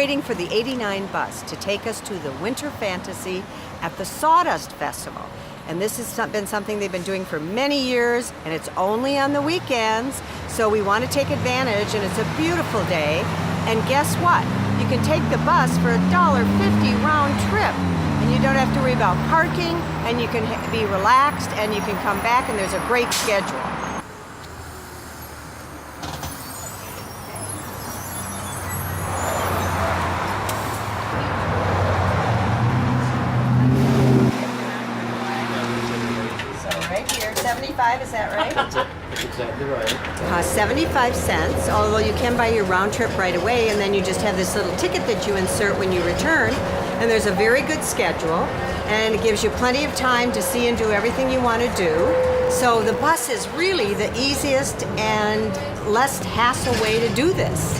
waiting for the 89 bus to take us to the Winter Fantasy at the Sawdust Festival. And this has been something they've been doing for many years, and it's only on the weekends, so we want to take advantage, and it's a beautiful day. And guess what? You can take the bus for $1.50 round trip, and you don't have to worry about parking, and you can be relaxed, and you can come back, and there's a great schedule. Right here, 75, is that right? That's exactly right. Costs 75 cents, although you can buy your round trip right away, and then you just have this little ticket that you insert when you return. And there's a very good schedule, and it gives you plenty of time to see and do everything you want to do. So the bus is really the easiest and less hassle way to do this.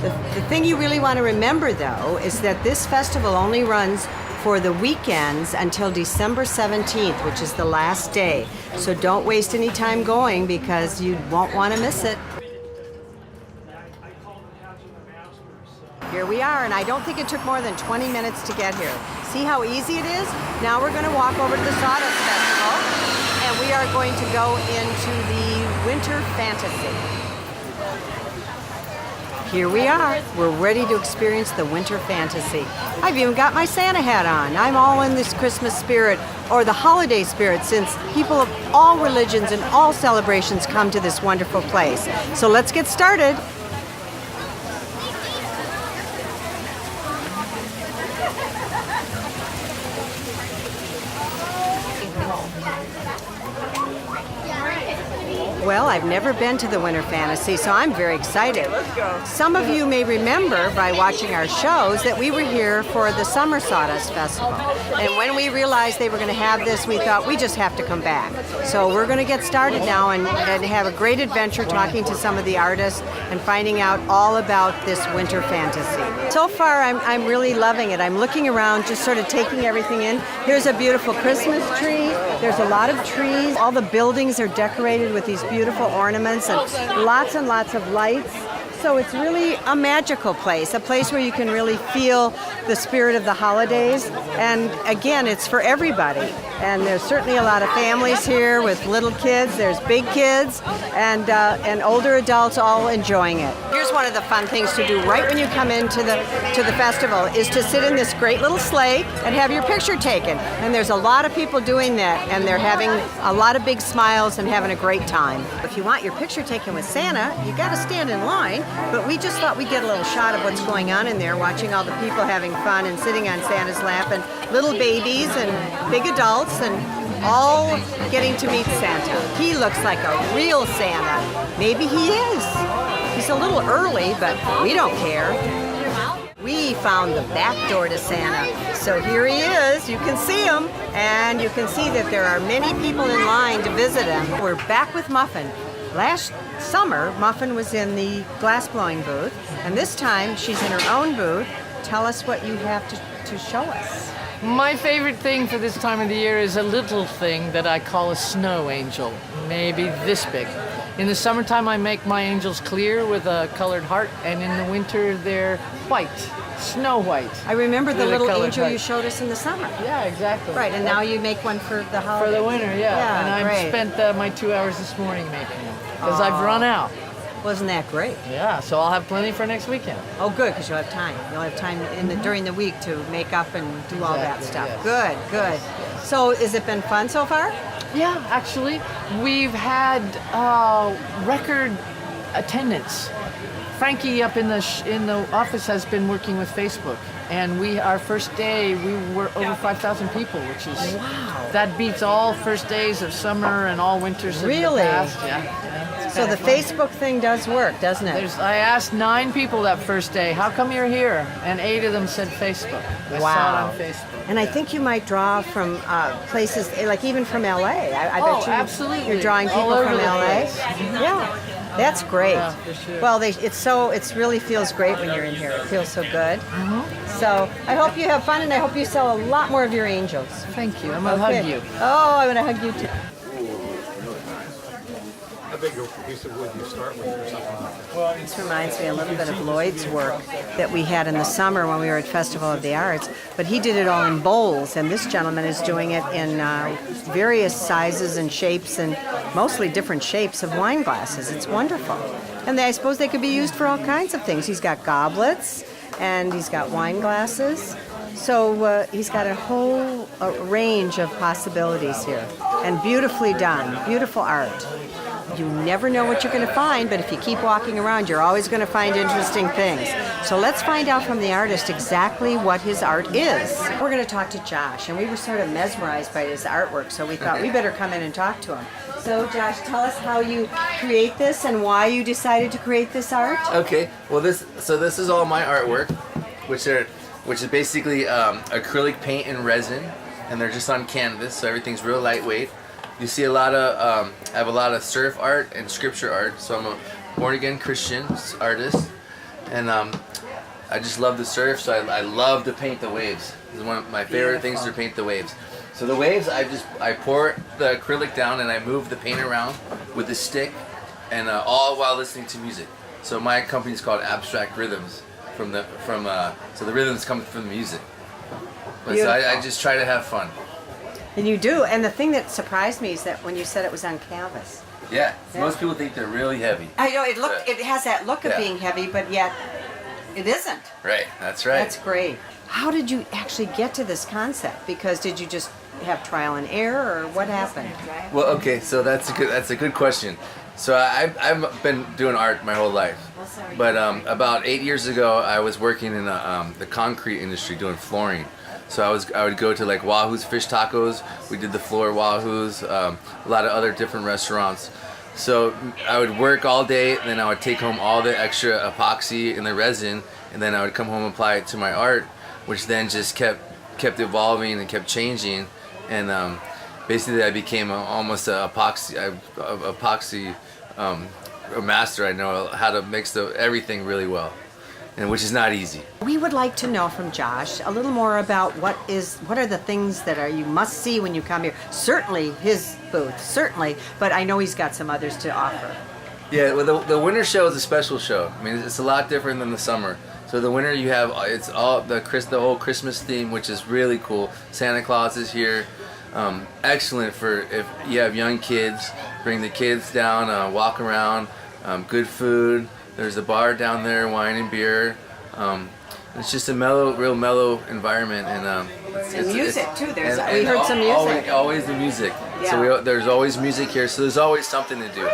The thing you really want to remember, though, is that this festival only runs for the weekends until December 17th, which is the last day. So don't waste any time going because you won't want to miss it. Here we are, and I don't think it took more than 20 minutes to get here. See how easy it is? Now we're going to walk over to the Sawdust Festival, and we are going to go into the Winter Fantasy. Here we are. We're ready to experience the Winter Fantasy. I've even got my Santa hat on. I'm all in this Christmas spirit, or the holiday spirit, since people of all religions and all celebrations come to this wonderful place. So let's get started. Well, I've never been to the Winter Fantasy, so I'm very excited. Some of you may remember by watching our shows that we were here for the Summer Sawdust Festival. And when we realized they were going to have this, we thought we just have to come back. So we're going to get started now and have a great adventure talking to some of the artists and finding out all about this Winter Fantasy. So far, I'm really loving it. I'm looking around, just sort of taking everything in. Here's a beautiful Christmas tree. There's a lot of trees. All the buildings are decorated with these beautiful ornaments and lots of lights. So it's really a magical place, a place where you can really feel the spirit of the holidays. And again, it's for everybody. And there's certainly a lot of families here with little kids. There's big kids and older adults all enjoying it. Here's one of the fun things to do right when you come into the festival is to sit in this great little sleigh and have your picture taken. And there's a lot of people doing that, and they're having a lot of big smiles and having a great time. If you want your picture taken with Santa, you got to stand in line. But we just thought we'd get a little shot of what's going on in there, watching all the people having fun and sitting on Santa's lap, and little babies and big adults and all getting to meet Santa. He looks like a real Santa. Maybe he is. He's a little early, but we don't care. We found the back door to Santa. So here he is. You can see him, and you can see that there are many people in line to visit him. We're back with Muffin. Last summer, Muffin was in the glass-blowing booth, and this time she's in her own booth. Tell us what you have to show us. My favorite thing for this time of the year is a little thing that I call a snow angel, maybe this big. In the summertime, I make my angels clear with a colored heart, and in the winter, they're white, snow white. I remember the little angel you showed us in the summer. Yeah, exactly. Right, and now you make one for the holidays. For the winter, yeah. And I great. spent my 2 hours this morning making them, because I've run out. Wasn't that great? Yeah, so I'll have plenty for next weekend. Oh, good, because you'll have time. You'll have time during the week to make up and do all that stuff. Yes. Good. Yes. So, has it been fun so far? Yeah, actually, we've had record attendance. Frankie up in the office has been working with Facebook, and our first day we were over 5,000 people, which is that beats all first days of summer and all winters of the past. Yeah. So the Facebook thing does work, doesn't it? I asked 9 people that first day, how come you're here? And 8 of them said Facebook. I saw it on Facebook. And I think you might draw from places, like even from LA. I bet you, absolutely. You're drawing people from LA. Yeah. That's great. Yeah, for sure. Well, it really feels great when you're in here. It feels so good. So I hope you have fun, and I hope you sell a lot more of your angels. Thank you. I'm going to hug you. Oh, I'm going to hug you too. How big a piece of wood do you start with or something? This reminds me a little bit of Lloyd's work that we had in the summer when we were at Festival of the Arts, but he did it all in bowls, and this gentleman is doing it in various sizes and shapes, and mostly different shapes of wine glasses. It's wonderful. And I suppose they could be used for all kinds of things. He's got goblets, and he's got wine glasses. So he's got a whole range of possibilities here, and beautifully done, beautiful art. You never know what you're going to find, but if you keep walking around, you're always going to find interesting things. So let's find out from the artist exactly what his art is. We're going to talk to Josh, and we were sort of mesmerized by his artwork, so we thought we better come in and talk to him. So Josh, tell us how you create this and why you decided to create this art. Okay, well this is all my artwork, which is basically acrylic paint and resin, and they're just on canvas, so everything's real lightweight. You see a lot of, I have a lot of surf art and scripture art, so I'm a born-again Christian artist, and I just love the surf, so I love to paint the waves. This is one of my favorite things to paint the waves. So the waves, I pour the acrylic down and I move the paint around with a stick, and all while listening to music. So my company is called Abstract Rhythms, so the rhythms come from the music. But so I just try to have fun. And you do, and the thing that surprised me is that when you said it was on canvas. Yeah, most people think they're really heavy. I know, it has that look of being heavy, but yet it isn't. Right, that's right. That's great. How did you actually get to this concept? Because did you just have trial and error, or what happened? Well, okay, so that's a good question. So I've been doing art my whole life, but about 8 years ago I was working in the concrete industry doing flooring. So I would go to like Wahoo's Fish Tacos. We did the floor Wahoo's, a lot of other different restaurants. So I would work all day, and then I would take home all the extra epoxy and the resin, and then I would come home and apply it to my art, which then just kept evolving and kept changing, and basically I became almost a epoxy a master. I know how to mix everything really well, and which is not easy. We would like to know from Josh a little more about what are the things that you must see when you come here. Certainly his booth, certainly, but I know he's got some others to offer. Yeah, well, the winter show is a special show. I mean, it's a lot different than the summer. So the winter it's all the whole Christmas theme, which is really cool. Santa Claus is here. Excellent for if you have young kids. Bring the kids down, walk around. Good food. There's a bar down there, wine and beer. It's just a real mellow environment, and music too. We and heard some music. Always the music. Yeah. So there's always music here. So there's always something to do.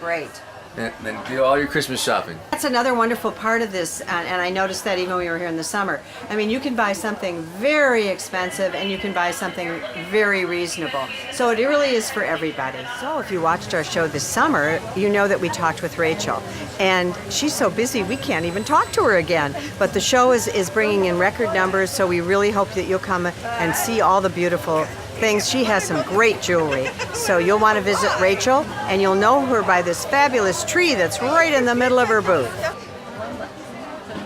Great. And then do all your Christmas shopping. That's another wonderful part of this, and I noticed that even when we were here in the summer. I mean, you can buy something very expensive and you can buy something very reasonable. So it really is for everybody. So if you watched our show this summer, you know that we talked with Rachel. And she's so busy we can't even talk to her again. But the show is bringing in record numbers, so we really hope that you'll come and see all the beautiful things. She has some great jewelry. So you'll want to visit Rachel, and you'll know her by this fabulous tree that's right in the middle of her booth.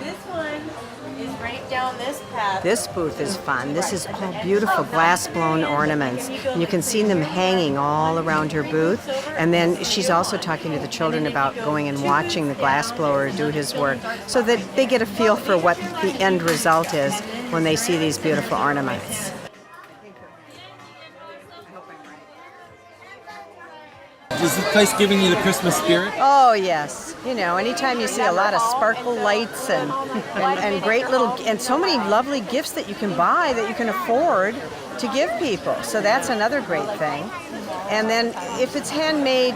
This one is right down this path. This booth is fun. This is all beautiful glass-blown ornaments. And you can see them hanging all around her booth. And then she's also talking to the children about going and watching the glassblower do his work, so that they get a feel for what the end result is when they see these beautiful ornaments. Is this place giving you the Christmas spirit? Oh yes, you know, anytime you see a lot of sparkle lights and great and so many lovely gifts that you can buy that you can afford to give people. So that's another great thing. And then if it's handmade,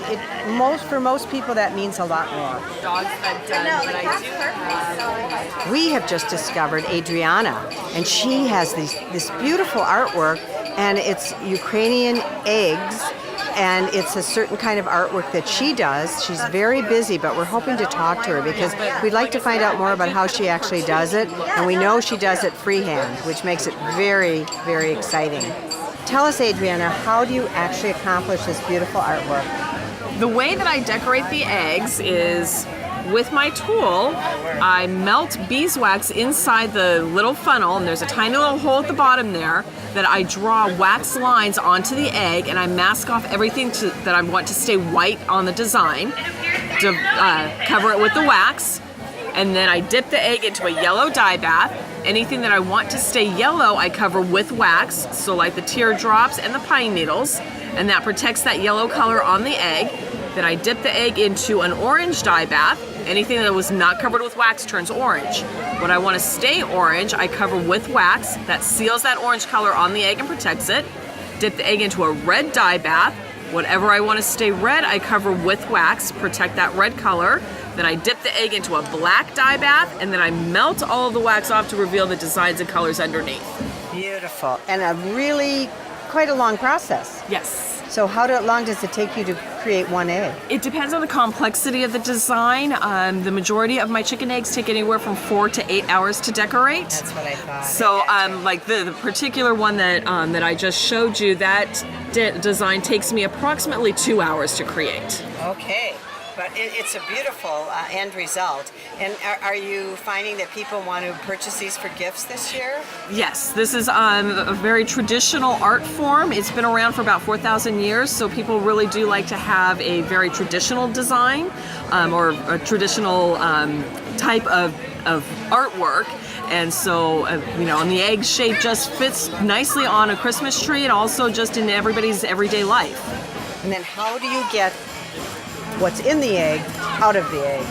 for most people that means a lot more. Dogs are done, but I do. We have just discovered Adriana, and she has this beautiful artwork, and it's Ukrainian eggs. And it's a certain kind of artwork that she does. She's very busy, but we're hoping to talk to her because we'd like to find out more about how she actually does it. And we know she does it freehand, which makes it very, very exciting. Tell us, Adriana, how do you actually accomplish this beautiful artwork? The way that I decorate the eggs is with my tool, I melt beeswax inside the little funnel, and there's a tiny little hole at the bottom there that I draw wax lines onto the egg, and I mask off everything that I want to stay white on the design, to cover it with the wax, and then I dip the egg into a yellow dye bath. Anything that I want to stay yellow, I cover with wax, so like the teardrops and the pine needles, and that protects that yellow color on the egg. Then I dip the egg into an orange dye bath. Anything that was not covered with wax turns orange. When I want to stay orange, I cover with wax. That seals that orange color on the egg and protects it. Dip the egg into a red dye bath. Whatever I want to stay red, I cover with wax, protect that red color. Then I dip the egg into a black dye bath, and then I melt all of the wax off to reveal the designs and colors underneath. Beautiful. And a really quite a long process. Yes. So how long does it take you to create one egg? It depends on the complexity of the design. The majority of my chicken eggs take anywhere from 4 to 8 hours to decorate. That's what I thought. So, like the particular one that I just showed you, that design takes me approximately 2 hours to create. Okay. But it's a beautiful end result. And are you finding that people want to purchase these for gifts this year? Yes, this is a very traditional art form. It's been around for about 4,000 years, so people really do like to have a very traditional design or a traditional type of artwork. And so, and the egg shape just fits nicely on a Christmas tree and also just in everybody's everyday life. And then how do you get what's in the egg out of the egg?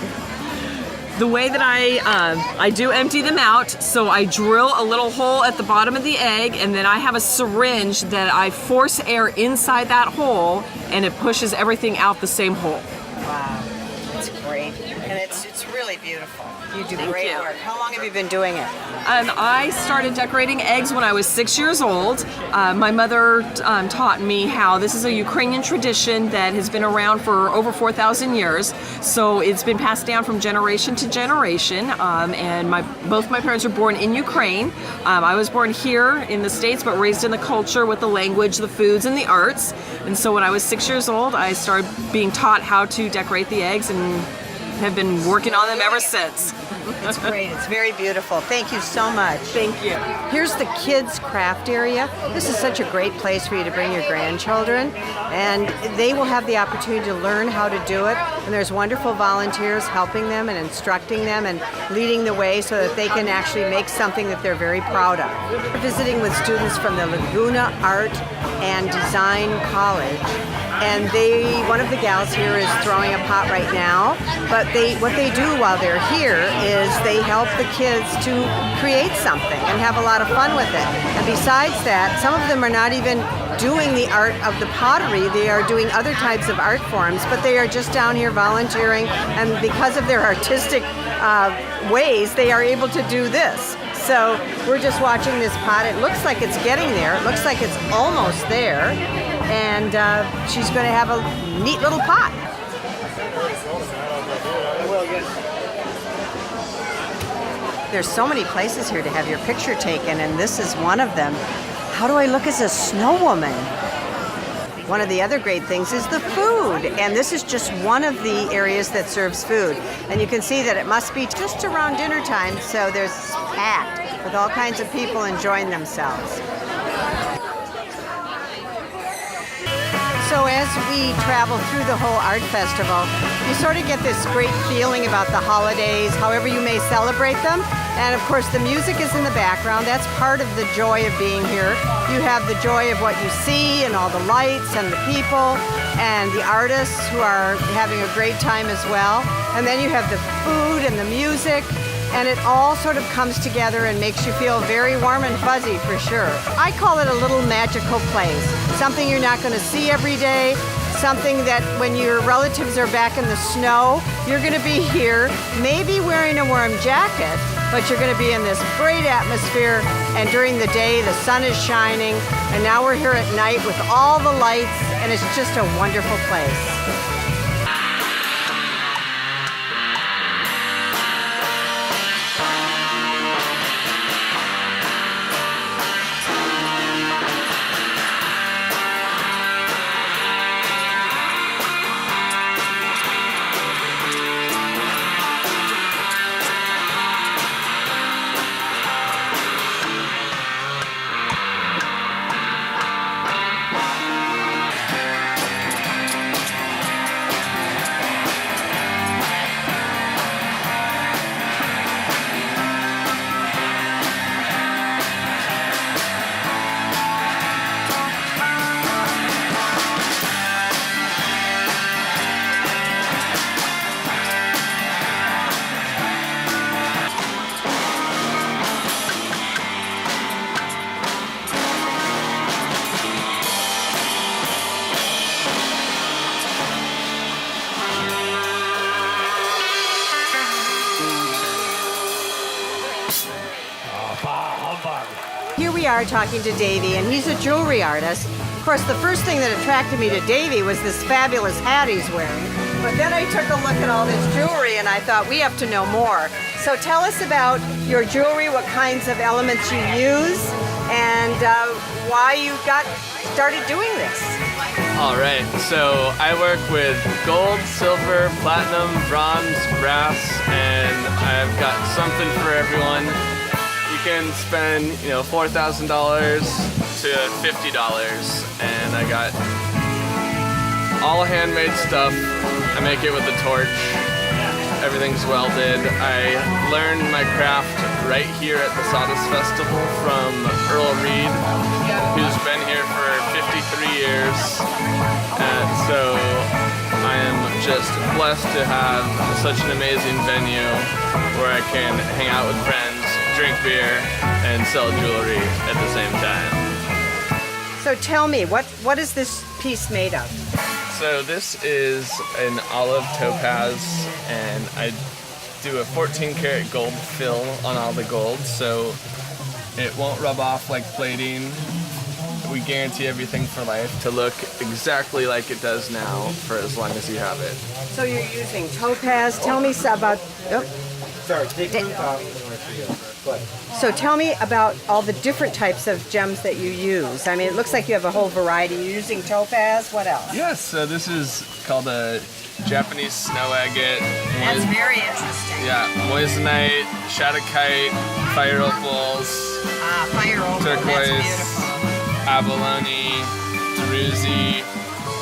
The way that I do empty them out, so I drill a little hole at the bottom of the egg, and then I have a syringe that I force air inside that hole, and it pushes everything out the same hole. Wow, that's great. And it's really beautiful. You do Thank great you. work. How long have you been doing it? I started decorating eggs when I was 6 years old. My mother taught me how this is a Ukrainian tradition that has been around for over 4,000 years. So it's been passed down from generation to generation. And both my parents were born in Ukraine. I was born here in the States, but raised in the culture with the language, the foods, and the arts. And so when I was 6 years old, I started being taught how to decorate the eggs and have been working on them ever since. It's great. It's very beautiful. Thank you so much. Thank you. Here's the kids' craft area. This is such a great place for you to bring your grandchildren, and they will have the opportunity to learn how to do it. And there's wonderful volunteers helping them and instructing them and leading the way so that they can actually make something that they're very proud of. We're visiting with students from the Laguna Art and Design College. And one of the gals here is throwing a pot right now, but what they do while they're here is they help the kids to create something and have a lot of fun with it. And besides that, some of them are not even doing the art of the pottery, they are doing other types of art forms, but they are just down here volunteering, and because of their artistic ways, they are able to do this. So we're just watching this pot. It looks like it's getting there. It looks like it's almost there. And she's going to have a neat little pot. There's so many places here to have your picture taken, and this is one of them. How do I look as a snow woman? One of the other great things is the food, and this is just one of the areas that serves food. And you can see that it must be just around dinner time, so there's packed with all kinds of people enjoying themselves. So as we travel through the whole art festival, you sort of get this great feeling about the holidays, however you may celebrate them. And of course the music is in the background. That's part of the joy of being here. You have the joy of what you see and all the lights and the people and the artists who are having a great time as well. And then you have the food and the music. And it all sort of comes together and makes you feel very warm and fuzzy for sure. I call it a little magical place. Something you're not going to see every day. Something that when your relatives are back in the snow, you're going to be here, maybe wearing a warm jacket, but you're going to be in this great atmosphere. And during the day, the sun is shining. And now we're here at night with all the lights, and it's just a wonderful place. we are talking to Davey, and he's a jewelry artist. Of course, the first thing that attracted me to Davey was this fabulous hat he's wearing. But then I took a look at all this jewelry, and I thought, we have to know more. So tell us about your jewelry, what kinds of elements you use, and why you got started doing this. All right, so I work with gold, silver, platinum, bronze, brass, and I've got something for everyone. You can spend, $4,000 to $50, and I got all handmade stuff. I make it with a torch. Everything's welded. I learned my craft right here at the Sawdust Festival from Earl Reed, who's been here for 53 years. And so I am just blessed to have such an amazing venue where I can hang out with friends, drink beer, and sell jewelry at the same time. So tell me, what is this piece made of? So this is an olive topaz, and I do a 14 karat gold fill on all the gold, so it won't rub off like plating. We guarantee everything for life to look exactly like it does now for as long as you have it. So you're using topaz. Tell me about. Sorry, take So tell me about all the different types of gems that you use. I mean, it looks like you have a whole variety. You're using topaz. What else? Yes, so this is called a Japanese snow agate. That's very interesting. Yeah, moissanite, shadowkite, fire opals, Fire opal. That's turquoise, beautiful. abalone, Druzy,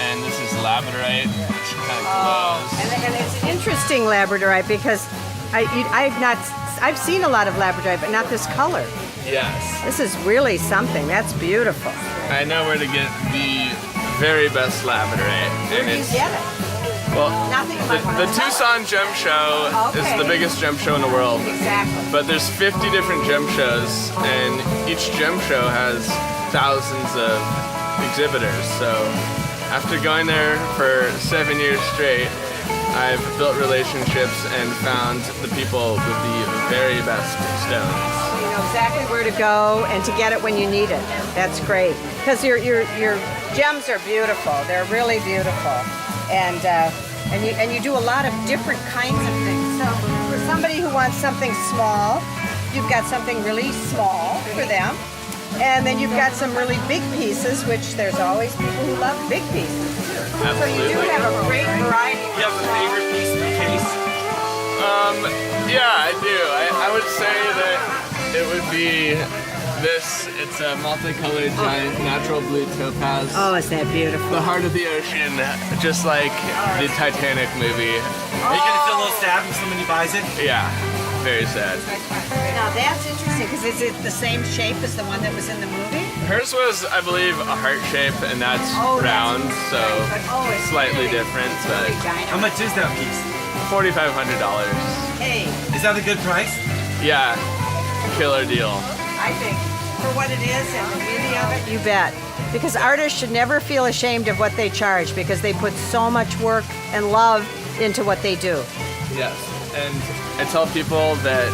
and this is labradorite, which kind of glows. And it's interesting labradorite because I've seen a lot of labradorite, but not this color. Yes. This is really something. That's beautiful. I know where to get the very best labradorite. Where do you get it? Well, Nothing like the Tucson Gem Show is the biggest gem show in the world. Exactly. But there's 50 different gem shows, and each gem show has thousands of exhibitors. So after going there for 7 years straight, I've built relationships and found the people with the very best stones. You know exactly where to go and to get it when you need it. That's great. Because your gems are beautiful. They're really beautiful. And you do a lot of different kinds of things. So for somebody who wants something small, you've got something really small for them. And then you've got some really big pieces, which there's always people who love big pieces. So you do have a great variety. You have a favorite piece in the case? Yeah, I do. I would say that it would be this. It's a multicolored giant natural blue topaz. Oh, is that beautiful? The heart of the ocean, just like the Titanic movie. Are you gonna feel a little sad when somebody buys it? Yeah, very sad. Now that's interesting because is it the same shape as the one that was in the movie? Hers was, I believe, a heart shape, and that's round, so it's slightly really, different. it's But really dynamite. How much is that piece? $4,500. Hey, Is that a good price? Yeah, killer deal. I think for what it is and the beauty of it, you bet. Because artists should never feel ashamed of what they charge because they put so much work and love into what they do. Yes, and I tell people that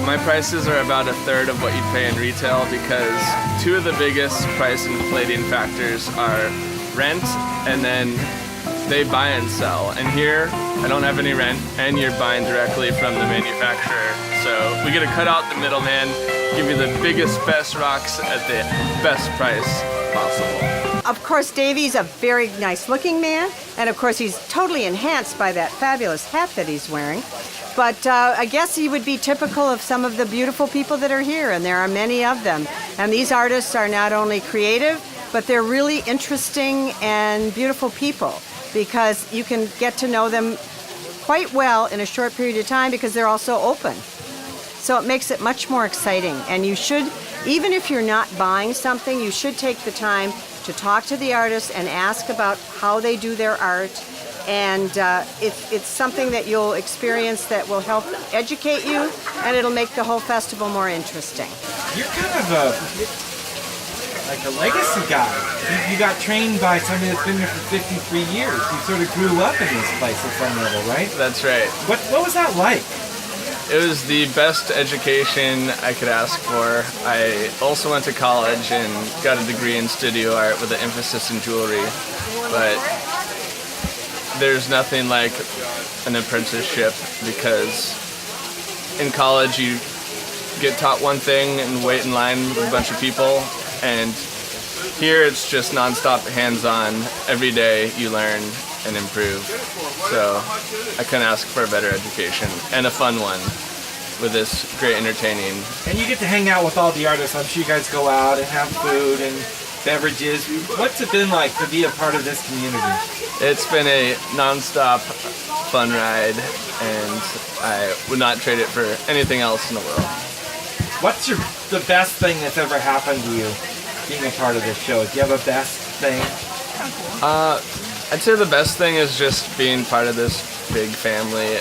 my prices are about a third of what you'd pay in retail because two of the biggest price inflating factors are rent and then they buy and sell. And here, I don't have any rent and you're buying directly from the manufacturer. So we get to cut out the middleman, give you the biggest, best rocks at the best price possible. Of course, Davey's a very nice looking man, and of course he's totally enhanced by that fabulous hat that he's wearing. But I guess he would be typical of some of the beautiful people that are here, and there are many of them. And these artists are not only creative, but they're really interesting and beautiful people because you can get to know them quite well in a short period of time because they're also open. So it makes it much more exciting. And you should, even if you're not buying something, you should take the time to talk to the artists and ask about how they do their art. And it's something that you'll experience that will help educate you, and it'll make the whole festival more interesting. You're kind of a legacy guy. You got trained by somebody that's been here for 53 years. You sort of grew up in this place at some level, right? That's right. What was that like? It was the best education I could ask for. I also went to college and got a degree in studio art with an emphasis in jewelry. But there's nothing like an apprenticeship, because in college you get taught one thing and wait in line with a bunch of people, and here it's just nonstop hands-on. Every day you learn and improve. So I couldn't ask for a better education, and a fun one with this great entertaining. And you get to hang out with all the artists. I'm sure you guys go out and have food and beverages. What's it been like to be a part of this community? It's been a nonstop fun ride, and I would not trade it for anything else in the world. What's the best thing that's ever happened to you being a part of this show? Do you have a best thing? I'd say the best thing is just being part of this big family,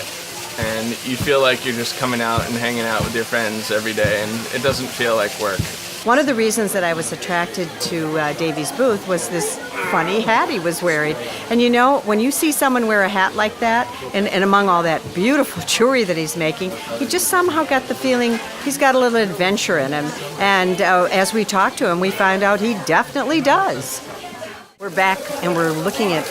and you feel like you're just coming out and hanging out with your friends every day, and it doesn't feel like work. One of the reasons that I was attracted to Davey's booth was this funny hat he was wearing. And you know, when you see someone wear a hat like that, and among all that beautiful jewelry that he's making, he just somehow got the feeling he's got a little adventure in him. And as we talked to him, we found out he definitely does. We're back and we're looking at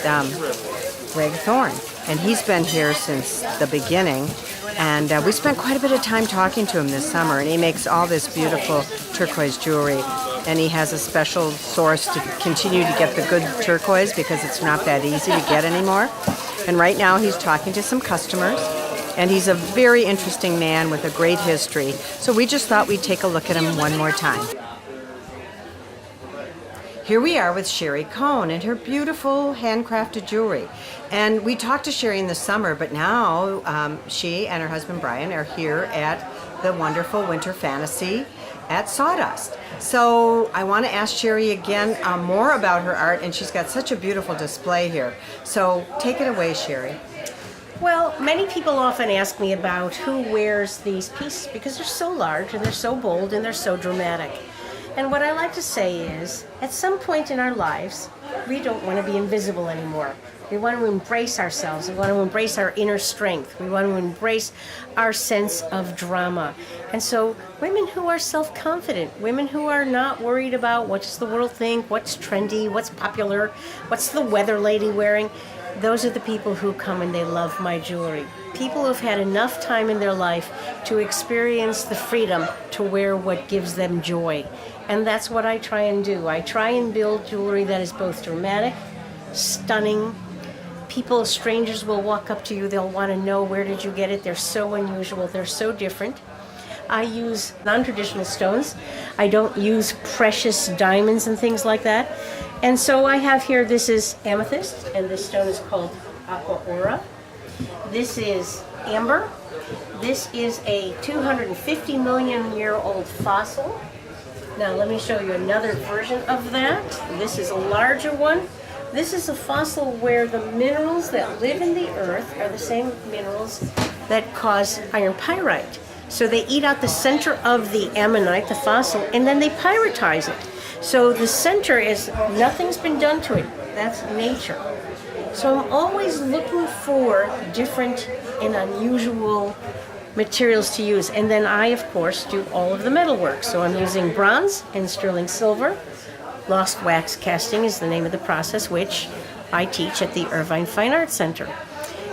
Greg Thorne. And he's been here since the beginning. And we spent quite a bit of time talking to him this summer, and he makes all this beautiful turquoise jewelry. And he has a special source to continue to get the good turquoise, because it's not that easy to get anymore. And right now he's talking to some customers, and he's a very interesting man with a great history. So we just thought we'd take a look at him one more time. Here we are with Sherry Cohn and her beautiful handcrafted jewelry. And we talked to Sherry in the summer, but now she and her husband Brian are here at the wonderful Winter Fantasy at Sawdust. So I want to ask Sherry again more about her art, and she's got such a beautiful display here. So take it away, Sherry. Well, many people often ask me about who wears these pieces, because they're so large and they're so bold and they're so dramatic. And what I like to say is, at some point in our lives, we don't want to be invisible anymore. We want to embrace ourselves. We want to embrace our inner strength. We want to embrace our sense of drama. And so women who are self-confident, women who are not worried about what does the world think, what's trendy, what's popular, what's the weather lady wearing, those are the people who come and they love my jewelry. People who've had enough time in their life to experience the freedom to wear what gives them joy. And that's what I try and do. I try and build jewelry that is both dramatic, stunning. People, strangers will walk up to you, they'll want to know, where did you get it? They're so unusual, they're so different. I use non-traditional stones. I don't use precious diamonds and things like that. And so I have here, this is amethyst, and this stone is called aqua aura. This is amber. This is a 250 million year old fossil. Now let me show you another version of that. This is a larger one. This is a fossil where the minerals that live in the earth are the same minerals that cause iron pyrite. So they eat out the center of the ammonite, the fossil, and then they pyritize it. So the center is, nothing's been done to it. That's nature. So I'm always looking for different and unusual materials to use. And then I, of course, do all of the metalwork. So I'm using bronze and sterling silver. Lost wax casting is the name of the process, which I teach at the Irvine Fine Arts Center.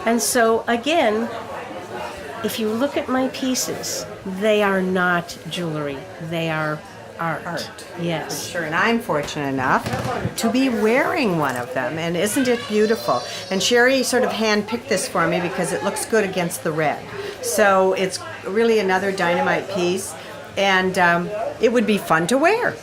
And so, again, if you look at my pieces, they are not jewelry. They are art. Yes. Sure, and I'm fortunate enough to be wearing one of them, and isn't it beautiful? And Sherry sort of hand-picked this for me because it looks good against the red. So it's really another dynamite piece, and it would be fun to wear.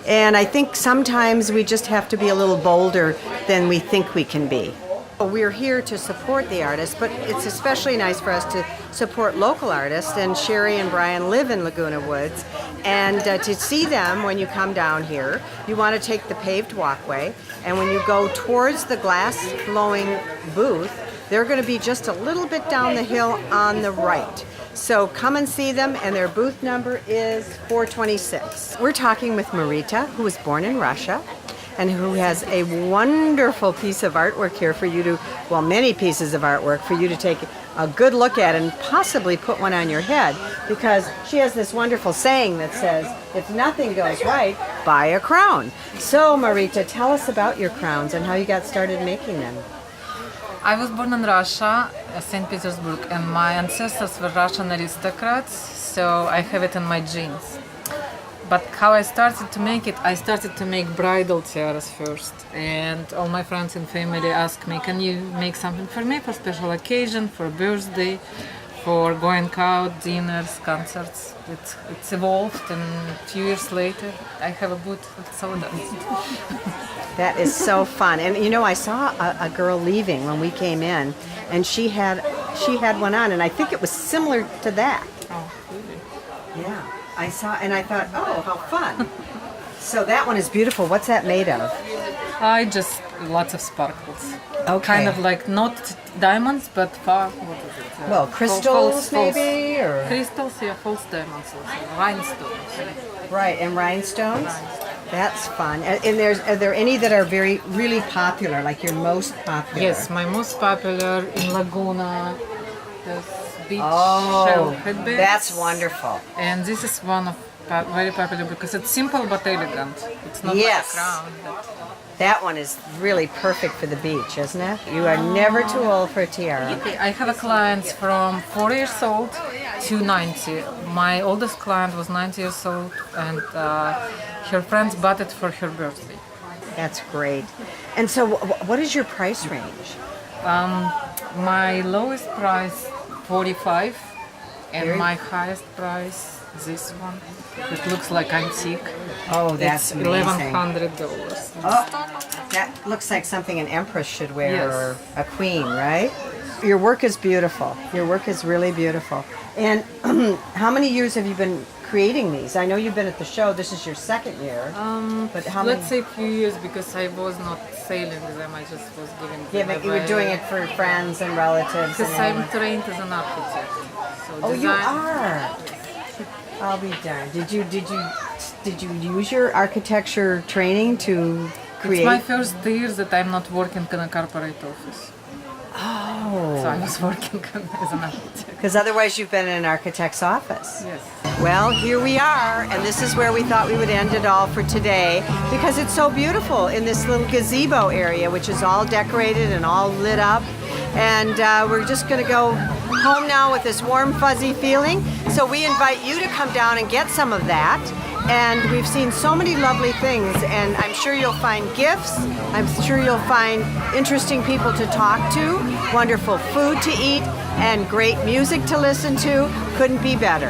And I think sometimes we just have to be a little bolder than we think we can be. We're here to support the artists, but it's especially nice for us to support local artists, and Sherry and Brian live in Laguna Woods, and to see them when you come down here, you want to take the paved walkway, and when you go towards the glass blowing booth, they're going to be just a little bit down the hill on the right. So come and see them, and their booth number is 426. We're talking with Marita, who was born in Russia, and who has a wonderful piece of artwork here for you to, well, many pieces of artwork for you to take a good look at and possibly put one on your head, because she has this wonderful saying that says, if nothing goes right, buy a crown. So, Marita, tell us about your crowns and how you got started making them. I was born in Russia, St. Petersburg, and my ancestors were Russian aristocrats, so I have it in my genes. But how I started to make it, I started to make bridal tiaras first. And all my friends and family asked me, can you make something for me for special occasion, for birthday, for going out, dinners, concerts. It's evolved, and a few years later, I have a booth at Sawdust. That is so fun. And you know, I saw a girl leaving when we came in, and she had one on, and I think it was similar to that. Oh, really? Yeah, I saw, and I thought, oh, how fun. So that one is beautiful. What's that made of? I just lots of sparkles. Okay. Kind of like not diamonds, but what is it? Well, crystals false- maybe, or Crystals, yeah, false diamonds, also. Rhinestones. right, and rhinestones. That's fun. And are there any that are really popular, like your most popular? Yes, my most popular in Laguna, this beach shell Oh, headband. that's wonderful. And this is one of very popular because it's simple but elegant. It's not Yes. like a crown. That one is really perfect for the beach, isn't it? You are never too old for a tiara. I have a client from 4 years old to 90. My oldest client was 90 years old, and her friends bought it for her birthday. That's great. And so, what is your price range? My lowest price 45, and Very- my highest price this one. It looks like antique. Oh, that's It's amazing. $1,100. Oh, that looks like something an empress should wear, Yes. or a queen, right? Your work is beautiful. Your work is really beautiful. And how many years have you been creating these? I know you've been at the show. This is your second year. But how many? Let's say a few years because I was not selling them. I just was giving them You were doing it for friends and relatives. Because and I'm everyone. trained as an architect. So Oh, you design- are. I'll be darned. Did you use your architecture training to create? It's my first year that I'm not working in a corporate office. Oh. So I was working as an architect. Because otherwise you've been in an architect's office. Yes. Well, here we are, and this is where we thought we would end it all for today, because it's so beautiful in this little gazebo area, which is all decorated and all lit up. And we're just going to go home now with this warm, fuzzy feeling. So we invite you to come down and get some of that. And we've seen so many lovely things, and I'm sure you'll find gifts. I'm sure you'll find interesting people to talk to, wonderful food to eat, and great music to listen to. Couldn't be better.